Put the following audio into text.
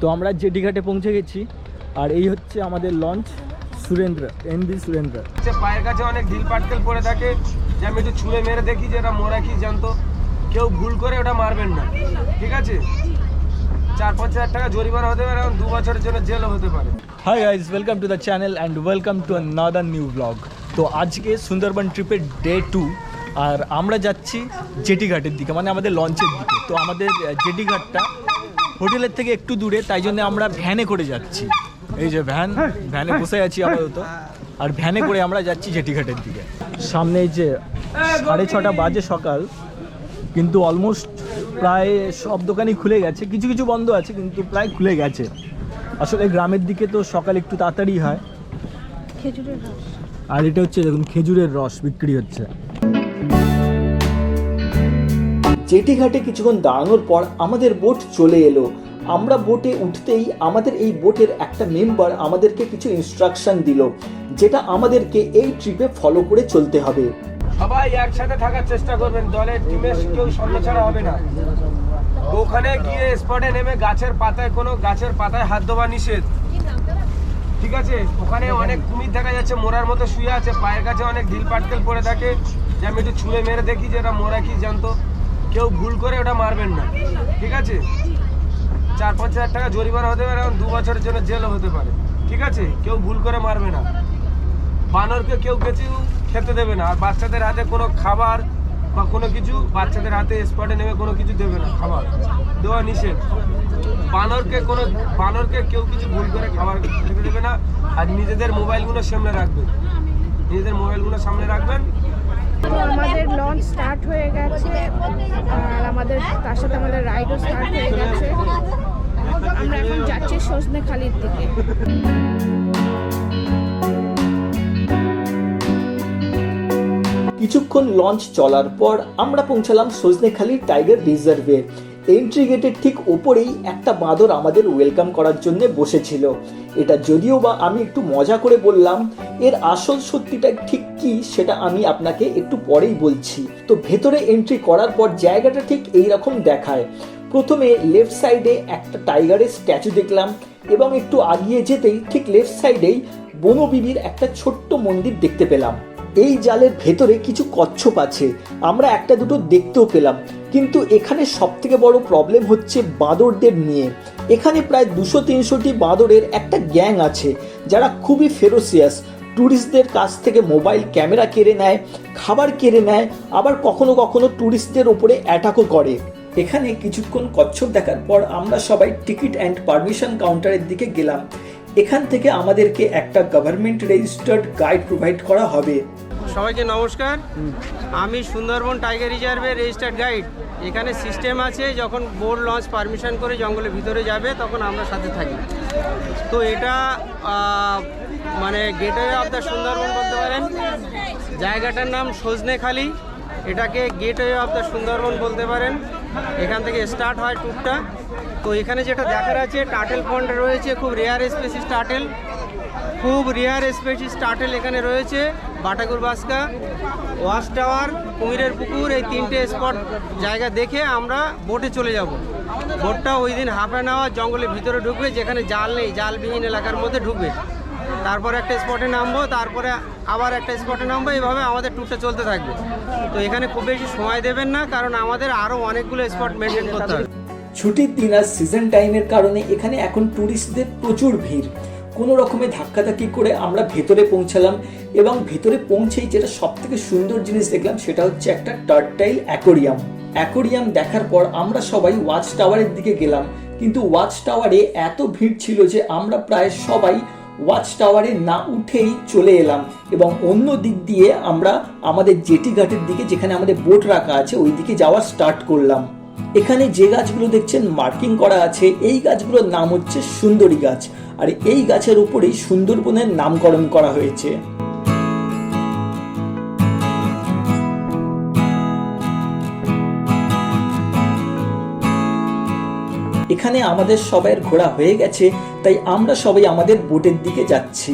তো আমরা জেটি ঘাটে পৌঁছে গেছি আর এই হচ্ছে আমাদের লঞ্চ সুরেন্দ্র এনবি সুরেন্দ্র। পায়ের কাছে অনেক ঢিল পাটকেল পড়ে থাকে, যে আমি একটু ছুঁড়ে মেরে দেখি যে এটা মোরা কি জানতো, কেউ ভুল করে ওটা মারবেন না, ঠিক আছে? 4-5 হাজার টাকা জরিমানা হতে পারে এবং 2 বছরের জন্য জেলও হতে পারে। Hi guys, welcome to the channel and welcome to another new blog. তো আজকে সুন্দরবন ট্রিপের ডে 2 আর আমরা যাচ্ছি জেটি ঘাটের দিকে, মানে আমাদের লঞ্চের দিকে। তো আমাদের জেটি ঘাটটা হোটেলের থেকে একটু দূরে, তাই জন্য আমরা ভ্যানে করে যাচ্ছি। এই যে ভ্যানে বসে আছি আপাতত, আর ভ্যানে করে আমরা যাচ্ছি জেটি ঘাটের দিকে। সামনে এই যে 6:30 বাজে সকাল, কিন্তু অলমোস্ট প্রায় সব দোকানই খুলে গেছে, কিছু কিছু বন্ধ আছে কিন্তু প্রায় খুলে গেছে। আসলে গ্রামের দিকে তো সকাল একটু তাড়াতাড়ি হয়। খেজুরের রস, আর এটা হচ্ছে দেখুন খেজুরের রস বিক্রি হচ্ছে। জেটি ঘাটে কিছুক্ষণ দাঁড়ানোর পর আমাদের বোট চলে এলো। আমরা বোটে উঠতেই আমাদের এই বোটের একটা মেম্বার আমাদেরকে কিছু ইনস্ট্রাকশন দিল, যেটা আমাদেরকে এই ট্রিপে ফলো করে চলতে হবে। সবাই একসাথে থাকার চেষ্টা করবেন, দলের টিমের কেউ সঙ্গে ছাড়া হবে না। ওখানে গিয়ে স্পটে নেমে গাছের পাতায় হাত দেওয়া নিষেধ, ঠিক আছে? ওখানে অনেক কুমির দেখা যাচ্ছে, মোরার মতো শুয়ে আছে, পায়ের কাছে অনেক ঢিল পাটকেল পড়ে থাকে, যে আমি একটু ছুঁড়ে মেরে দেখি যে এটা মোরা কি জানতো, কেউ ভুল করে ওটা মারবেন না, ঠিক আছে? 4-5 হাজার টাকা জরিমানা হতে পারে এবং 2 বছরের জন্য জেলও হতে পারে, ঠিক আছে? কেউ ভুল করে মারবে না। বানরকে কেউ কিছু খেতে দেবে না, আর বাচ্চাদের হাতে কোনো খাবার বা কোনো কিছু বাচ্চাদের হাতে স্পটে নেমে কোনো কিছু দেবে না, খাবার দেওয়া নিষেধ। বানরকে কেউ কিছু ভুল করে খাবার খেতে দেবে না। আর নিজেদের মোবাইলগুলো সামনে রাখবেন, আমাদের লঞ্চ স্টার্ট হয়ে গেছে আর তার সাথে আমাদের রাইডও স্টার্ট হয়ে গেছে। আমরা এখন যাচ্ছি সজনেখালির দিকে। কিছুক্ষণ লঞ্চ চলার পর আমরা পৌঁছালাম সজনেখালি টাইগার রিজার্ভে। এন্ট্রি গেটের ঠিক ওপরেই একটা বাঁদর আমাদের ওয়েলকাম করার জন্য বসেছিল। এটা যদিও বা আমি একটু মজা করে বললাম, এর আসল সত্যিটা ঠিক কি সেটা আমি আপনাকে একটু পরেই বলছি। তো ভেতরে এন্ট্রি করার পর জায়গাটা ঠিক এইরকম দেখায়। প্রথমে লেফট সাইডে একটা টাইগারের স্ট্যাচু দেখলাম এবং একটু আগিয়ে যেতেই ঠিক লেফট সাইডেই বনবিবির একটা ছোট্ট মন্দির দেখতে পেলাম। এই জালের ভেতরে কিছু কচ্ছপ আছে, আমরা একটা দুটো দেখতেও পেলাম। কিন্তু এখানে সব থেকে বড় প্রবলেম হচ্ছে বাঁদরদের নিয়ে। এখানে প্রায় 200-300টি বাঁদরের একটা গ্যাং আছে, যারা খুবই ফেরোসিয়াস। ট্যুরিস্টদের কাছ থেকে মোবাইল ক্যামেরা কেড়ে নেয়, খাবার কেড়ে নেয়, আবার কখনো কখনো ট্যুরিস্টদের ওপরে অ্যাটাকও করে। এখানে কিছুক্ষণ কচ্ছপ দেখার পর আমরা সবাই টিকিট অ্যান্ড পারমিশন কাউন্টারের দিকে গেলাম। এখান থেকে আমাদেরকে একটা গভর্নমেন্ট রেজিস্টার্ড গাইড প্রোভাইড করা হবে। সবাইকে নমস্কার, আমি সুন্দরবন টাইগার রিজার্ভের রেজিস্টার্ড গাইড। এখানে সিস্টেম আছে, যখন বোট লঞ্চ পারমিশন করে জঙ্গলের ভিতরে যাবে তখন আমরা সাথে থাকি। তো এটা মানে গেটওয়ে অফ দ্য সুন্দরবন বলতে পারেন। জায়গাটার নাম সজনেখালি, এটাকে গেটওয়ে অফ দ্য সুন্দরবন বলতে পারেন। এখান থেকে স্টার্ট হয় ট্যুরটা। তো এখানে যেটা দেখার আছে, টাটেল পন্ড রয়েছে, খুব রেয়ার স্পেসিস টাটেল এখানে রয়েছে। বাটাগুর বাস্কা, ওয়াচ টাওয়ার, কুমিরের পুকুর, এই 3টে স্পট জায়গা দেখে আমরা বোটে চলে যাব। বোটটা ওই দিন হাফ অ্যান আওয়ার জঙ্গলের ভিতরে ঢুকবে, যেখানে জাল নেই, জালবিহীন এলাকার মধ্যে ঢুকবে। তারপরে একটা স্পটে নামবো, তারপরে আবার একটা স্পটে নামবো, এইভাবে আমাদের ট্যুরটা চলতে থাকবে। তো এখানে খুব বেশি সময় দেবেন না, কারণ আমাদের আরও অনেকগুলো স্পট মেনটেন করতে হবে। ছুটির দিন আর সিজন টাইমের কারণে এখানে এখন ট্যুরিস্টদের প্রচুর ভিড়। কোনো রকমে ধাক্কাধাক্কি করে আমরা ভেতরে পৌঁছালাম এবং ভেতরে পৌঁছেই যেটা সব থেকে সুন্দর জিনিস দেখলাম সেটা হচ্ছে একটা টার্টাইল অ্যাকোরিয়াম দেখার পর আমরা সবাই ওয়াচ টাওয়ারের দিকে গেলাম। কিন্তু ওয়াচ টাওয়ারে এত ভিড় ছিল যে আমরা প্রায় সবাই ওয়াচ টাওয়ারে না উঠেই চলে এলাম এবং অন্য দিক দিয়ে আমরা আমাদের জেটি ঘাটের দিকে, যেখানে আমাদের বোট রাখা আছে, ওই দিকে যাওয়া স্টার্ট করলাম। এখানে যে গাছগুলো দেখছেন মার্কিং করা আছে, এই গাছগুলোর নাম হচ্ছে সুন্দরী গাছ, আর এই গাছের উপরেই সুন্দরবনের নামকরণ করা হয়েছে। এখানে আমাদের সবাইয়ের ঘোরা হয়ে গেছে, তাই আমরা সবাই আমাদের বোটের দিকে যাচ্ছি।